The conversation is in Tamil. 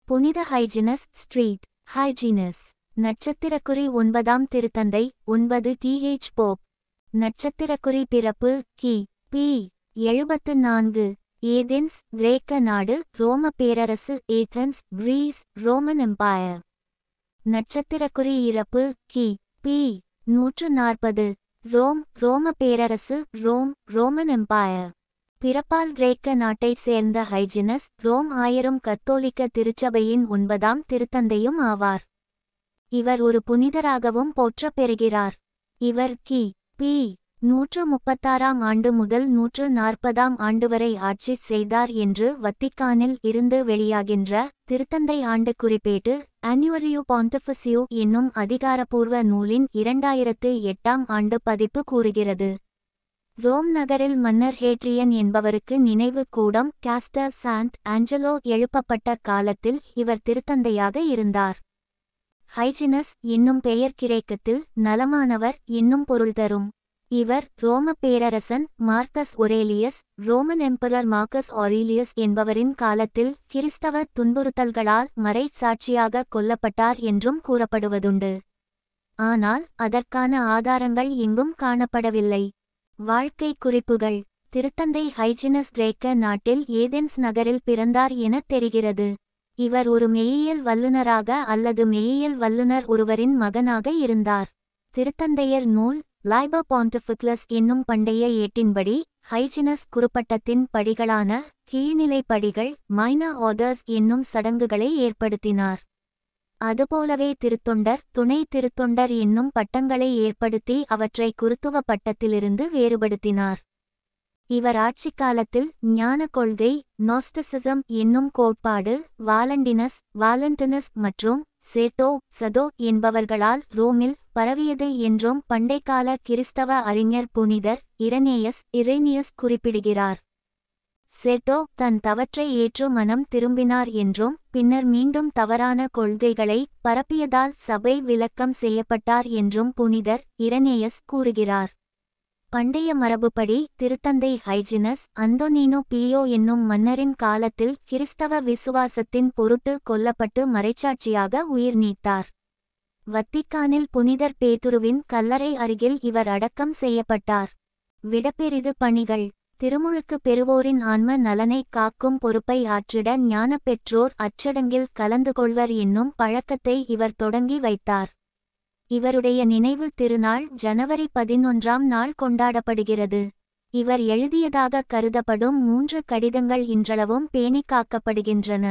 புனித ஹைஜினஸ் ஸ்ட்ரீட். ஹைஜினஸ் நட்சத்திரக்குறி 9ஆம் திருத்தந்தை 9 th போப். நட்சத்திரக்குறி பிறப்பு கி.பி. 74. ஏதென்ஸ் கிரேக்க நாடு, ரோம பேரரசு, ஏதென்ஸ் கிரீஸ், ரோமன் எம்பயர். நட்சத்திரக்குறி இறப்பு கி.பி. 140. ரோம், ரோம பேரரசு, ரோம், ரோமன் எம்பயர். பிறப்பால் கிரேக்க நாட்டைச் சேர்ந்த ஹைஜினஸ் ரோம் ஆயரும் கத்தோலிக்க திருச்சபையின் 9ஆம் திருத்தந்தையும் ஆவார். இவர் ஒரு புனிதராகவும் போற்றப் பெறுகிறார். இவர் கி.பி. 136ஆம் ஆண்டு முதல் 140ஆம் ஆண்டு வரை ஆட்சி செய்தார் என்று வத்திக்கானில் இருந்து வெளியாகின்ற திருத்தந்தை ஆண்டு குறிப்பேட்டு அன்னுவரியோ பாண்டிஃபிசியோ என்னும் அதிகாரப்பூர்வ நூலின் 2008ஆம் ஆண்டு பதிப்பு கூறுகிறது. ரோம் நகரில் மன்னர் ஹேட்ரியன் என்பவருக்கு நினைவு கூடம் காஸ்டர் சாண்ட் ஆஞ்சலோ எழுப்பப்பட்ட காலத்தில் இவர் திருத்தந்தையாக இருந்தார். ஹைஜினஸ் என்னும் பெயர் கிரேக்கத்தில் நலமானவர் என்னும் பொருள் தரும். இவர் ரோம பேரரசன் மார்க்கஸ் ஒரேலியஸ், ரோமன் எம்பரர் மார்க்கஸ் ஆரீலியஸ் என்பவரின் காலத்தில் கிறிஸ்தவ துன்புறுத்தல்களால் மறைச்சாட்சியாக கொல்லப்பட்டார் என்றும் கூறப்படுவதுண்டு. ஆனால் அதற்கான ஆதாரங்கள் எங்கும் காணப்படவில்லை. வாழ்க்கை குறிப்புகள். திருத்தந்தை ஹைஜினஸ் கிரேக்க நாட்டில் ஏதென்ஸ் நகரில் பிறந்தார் என தெரிகிறது. இவர் ஒரு மெய்யியல் வல்லுநராக அல்லது மெய்யியல் வல்லுநர் ஒருவரின் மகனாக இருந்தார். திருத்தந்தையர் நூல் லைபர் பாண்டிஃபிகலஸ் என்னும் பண்டைய ஏட்டின்படி ஹைஜினஸ் குறுப்பட்டத்தின் படிகளான கீழ்நிலை படிகள் மைனர் ஆர்டர்ஸ் என்னும் சடங்குகளை ஏற்படுத்தினார். அதுபோலவே திருத்தொண்டர், துணை திருத்தொண்டர் என்னும் பட்டங்களை ஏற்படுத்தி அவற்றை குருத்துவ பட்டத்திலிருந்து வேறுபடுத்தினார். இவர் ஆட்சிக்காலத்தில் ஞான கொள்கை நோஸ்டிசிசம் என்னும் கோட்பாடு வாலண்டினஸ் மற்றும் சதோ என்பவர்களால் ரோமில் பரவியது என்றும் பண்டைக்கால கிறிஸ்தவ அறிஞர் புனிதர் இரேனியஸ் குறிப்பிடுகிறார். செட்டோ தன் தவற்றை ஏற்று மனம் திரும்பினார் என்றும் பின்னர் மீண்டும் தவறான கொள்கைகளை பரப்பியதால் சபை விலக்கம் செய்யப்பட்டார் என்றும் புனிதர் இரேனியஸ் கூறுகிறார். பண்டைய மரபுப்படி திருத்தந்தை ஹைஜினஸ் அந்தோனினோ பியோ என்னும் மன்னரின் காலத்தில் கிறிஸ்தவ விசுவாசத்தின் பொருட்டு கொல்லப்பட்டு மறைச்சாட்சியாக உயிர் நீத்தார். வத்திக்கானில் புனிதர் பேதுருவின் கல்லறை அருகில் இவர் அடக்கம் செய்யப்பட்டார். விடப்பெரிது பணிகள். திருமுழுக்கு பெறுவோரின் ஆன்ம நலனை காக்கும் பொறுப்பை ஆற்றிட ஞான பெற்றோர் அச்சடங்கில் கலந்து கொள்வர் என்னும் பழக்கத்தை இவர் தொடங்கி வைத்தார். இவருடைய நினைவு திருநாள் ஜனவரி 11ஆம் நாள் கொண்டாடப்படுகிறது. இவர் எழுதியதாக கருதப்படும் 3 கடிதங்கள் இன்றளவும் பேணிக் காக்கப்படுகின்றன.